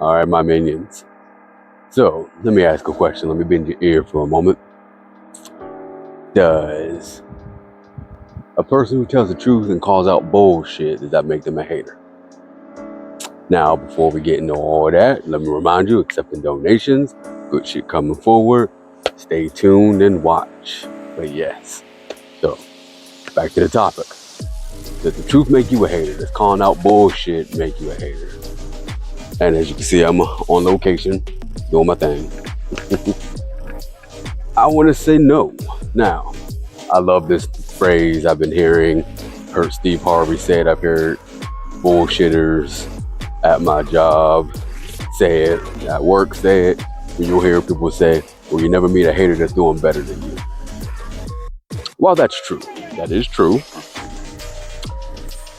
All right, my minions. So let me ask a question. Let me bend your ear for a moment. Does a person who tells the truth and calls out bullshit, does that make them a hater? Now, before we get into all that, let me remind you, accepting donations, good shit coming forward. Stay tuned and watch. But yes, so back to the topic. Does the truth make you a hater? Does calling out bullshit make you a hater? And as you can see, I'm on location doing my thing. I want to say no. Now, I love this phrase I've been hearing. Heard Steve Harvey say it. I've heard bullshitters at my job say it, at work say it. You'll hear people say, well, you never meet a hater that's doing better than you. Well, that's true. That is true.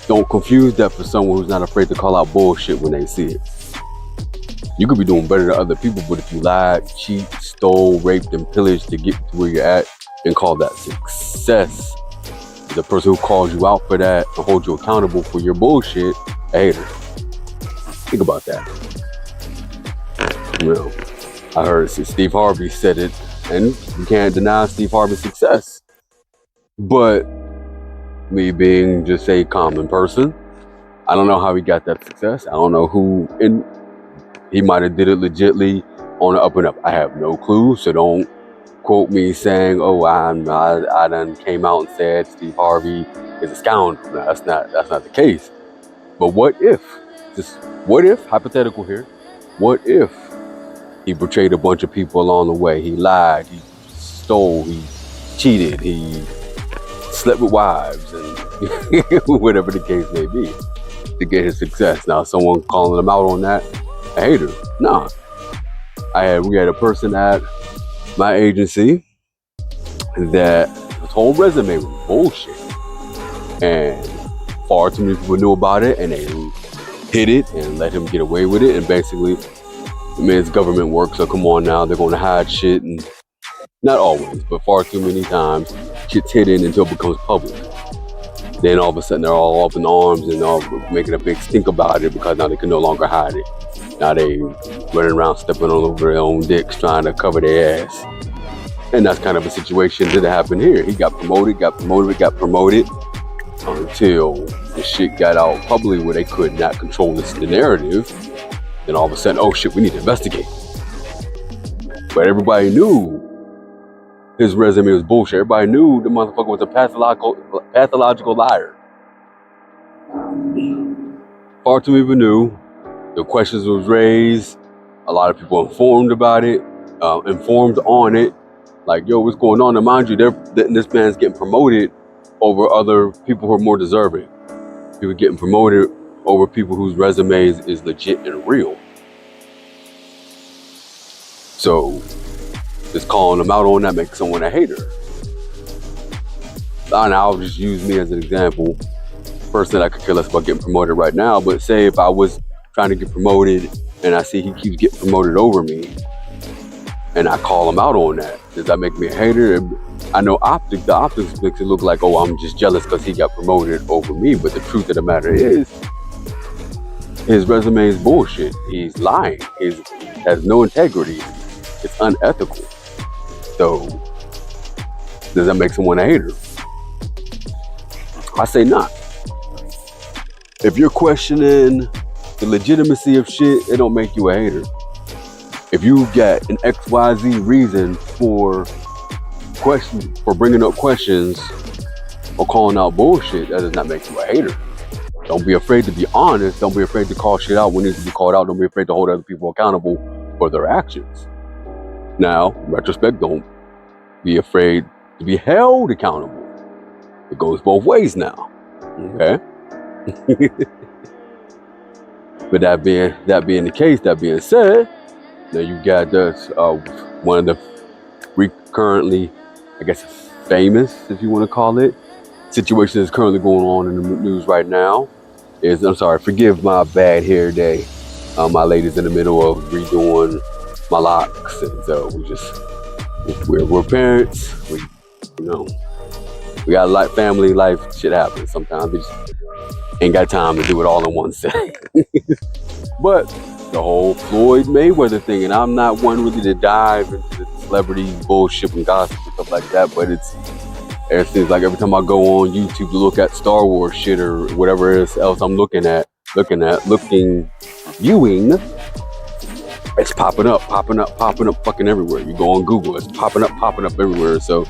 Don't confuse that for someone who's not afraid to call out bullshit when they see it. You could be doing better than other people, but if you lied, cheat, stole, raped, and pillaged to get to where you're at and call that success, the person who calls you out for that and holds you accountable for your bullshit, a hater. Think about that. You know, I heard Steve Harvey said it, and you can't deny Steve Harvey's success. But me being just a common person, I don't know how he got that success. I don't know who, and he might have did it legitly on the up and up. I have no clue, so don't quote me saying, "Oh, I done came out and said Steve Harvey is a scoundrel." No, that's not the case. But what if, hypothetical here, what if he betrayed a bunch of people along the way? He lied, he stole, he cheated, he slept with wives, and whatever the case may be, to get his success. Now, someone calling him out on that, a hater? Nah. We had a person at my agency that his whole resume was bullshit, and far too many people knew about it, and they hid it and let him get away with it. And basically, I mean, it's government work, so come on now, they're going to hide shit, and not always, but far too many times, shit's hidden until it becomes public. Then all of a sudden, they're all up in arms and all making a big stink about it because now they can no longer hide it. Now they running around stepping all over their own dicks trying to cover their ass. And that's kind of a situation that happened here. He got promoted until the shit got out publicly where they could not control the narrative. Then all of a sudden, oh shit, we need to investigate. But everybody knew his resume was bullshit. Everybody knew the motherfucker was a pathological liar. Far too many people knew. The questions was raised. A lot of people informed about it, informed on it. Like, yo, what's going on? And mind you, this man's getting promoted over other people who are more deserving. People getting promoted over people whose resumes is legit and real. So, just calling them out on that makes someone a hater. And I'll just use me as an example. Person that I could care less about getting promoted right now, but say if I was trying to get promoted and I see he keeps getting promoted over me and I call him out on that, does that make me a hater? I know the optics makes it look like, oh, I'm just jealous because he got promoted over me, but the truth of the matter is his resume is bullshit. He's lying. He has no integrity. It's unethical. So does that make someone a hater? I say not. If you're questioning the legitimacy of shit, it don't make you a hater. If you got an XYZ reason for bringing up questions or calling out bullshit, that does not make you a hater. Don't be afraid to be honest. Don't be afraid to call shit out when it needs to be called out. Don't be afraid to hold other people accountable for their actions. Now, in retrospect, don't be afraid to be held accountable. It goes both ways now. Okay? But that being the case, that being said, now you got this one of the currently, I guess, famous, if you want to call it, situation that's currently going on in the news right now is, I'm sorry, forgive my bad hair day. My lady's in the middle of redoing my locks, and so we're parents. We got family life. Shit happens sometimes. We just ain't got time to do it all in one setting. But the whole Floyd Mayweather thing, and I'm not one really to dive into the celebrity bullshit and gossip and stuff like that, but it seems like every time I go on YouTube to look at Star Wars shit or whatever else I'm viewing, it's popping up fucking everywhere. You go on Google, it's popping up everywhere. So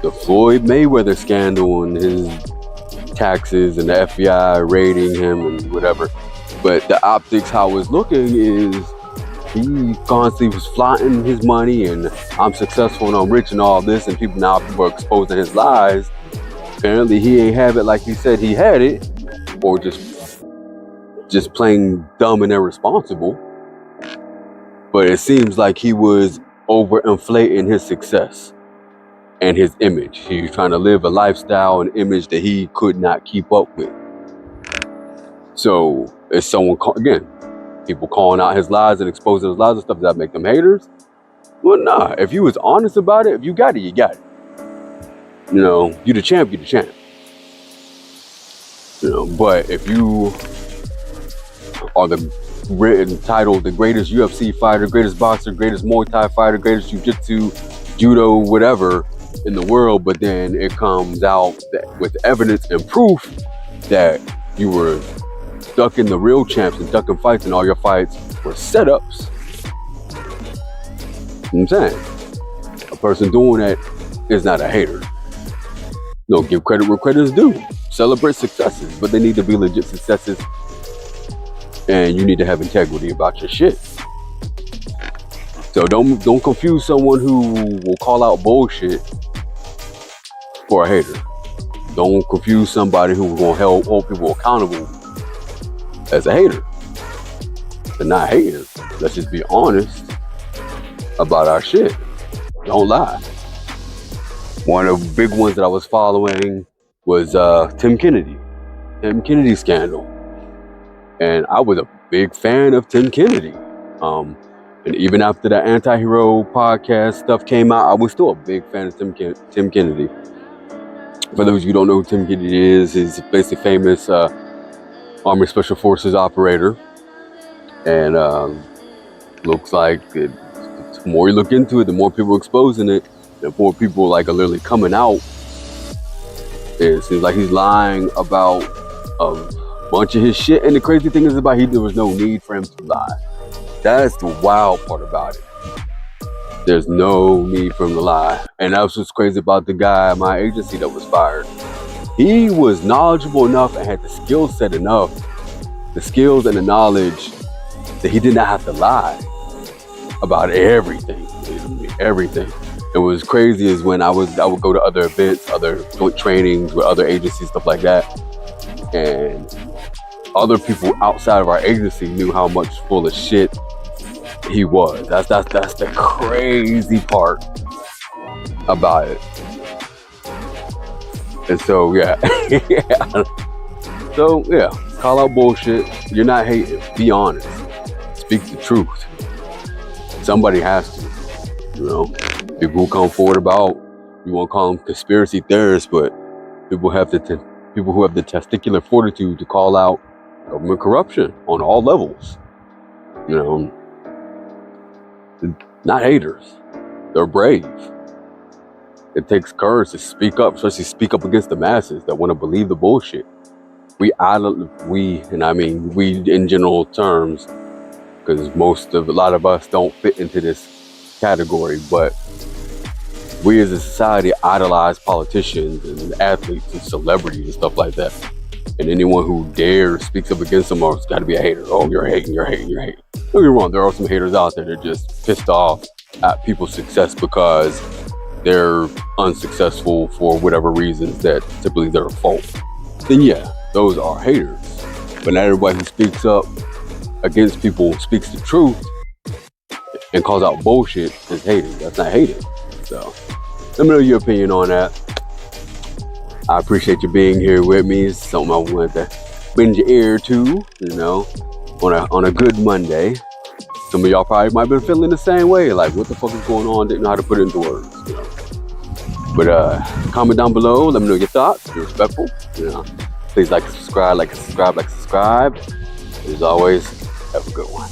the Floyd Mayweather scandal and his taxes and the FBI raiding him and whatever. But the optics, how it's looking is he constantly was flaunting his money and I'm successful and I'm rich and all this, and people are exposing his lies. Apparently he ain't have it like he said he had it, or just plain dumb and irresponsible. But it seems like he was overinflating his success and his image. He was trying to live a lifestyle and image that he could not keep up with. So it's people calling out his lies and exposing his lies and stuff, that make them haters? Well, nah. If you was honest about it, if you got it, you got it. You know, you the champ. You know, but if you are entitled the greatest UFC fighter, greatest boxer, greatest Muay Thai fighter, greatest jiu-jitsu, judo, whatever in the world, but then it comes out with evidence and proof that you were ducking the real champs and ducking fights and all your fights were setups. You know what I'm saying? A person doing that is not a hater. No, give credit where credit is due. Celebrate successes, but they need to be legit successes. And you need to have integrity about your shit. So don't confuse someone who will call out bullshit for a hater. Don't confuse somebody who will hold people accountable as a hater. They're not haters. Let's just be honest about our shit. Don't lie. One of the big ones that I was following was Tim Kennedy scandal. And I was a big fan of Tim Kennedy. And even after the Anti-Hero podcast stuff came out, I was still a big fan of Tim Kennedy. For those of you who don't know who Tim Kennedy is, he's basically famous Army Special Forces operator. And looks like the more you look into it, the more people exposing it, the more people are literally coming out. It seems like he's lying about bunch of his shit, and the crazy thing is there was no need for him to lie. That's the wild part about it. There's no need for him to lie. And that's what's crazy about the guy at my agency that was fired. He was knowledgeable enough and had the skill set enough, the skills and the knowledge that he did not have to lie about everything. It was crazy is when I would go to other events, other joint trainings with other agencies, stuff like that, and other people outside of our agency knew how much full of shit he was. That's the crazy part about it. And so yeah. So yeah, call out bullshit. You're not hating. Be honest. Speak the truth. Somebody has to. You know, people who come forward about, you won't call them conspiracy theorists, but people who have the testicular fortitude to call out government corruption on all levels. You know, not haters. They're brave. It takes courage to speak up, especially speak up against the masses that want to believe the bullshit. We in general terms, because a lot of us don't fit into this category, but we as a society idolize politicians and athletes and celebrities and stuff like that. And anyone who dares speaks up against them has got to be a hater. Oh, you're hating. Don't get me wrong, there are some haters out there that are just pissed off at people's success because they're unsuccessful for whatever reasons that typically their fault. Then yeah, those are haters. But not everybody who speaks up against people speaks the truth and calls out bullshit is hating. That's not hating. So let me know your opinion on that. I appreciate you being here with me. It's something I wanted to bend your ear to, you know, on a good Monday. Some of y'all probably might have been feeling the same way, like what the fuck is going on? Didn't know how to put it into words, you know. But comment down below, let me know your thoughts. Be respectful, you know. Please like and subscribe. As always, have a good one.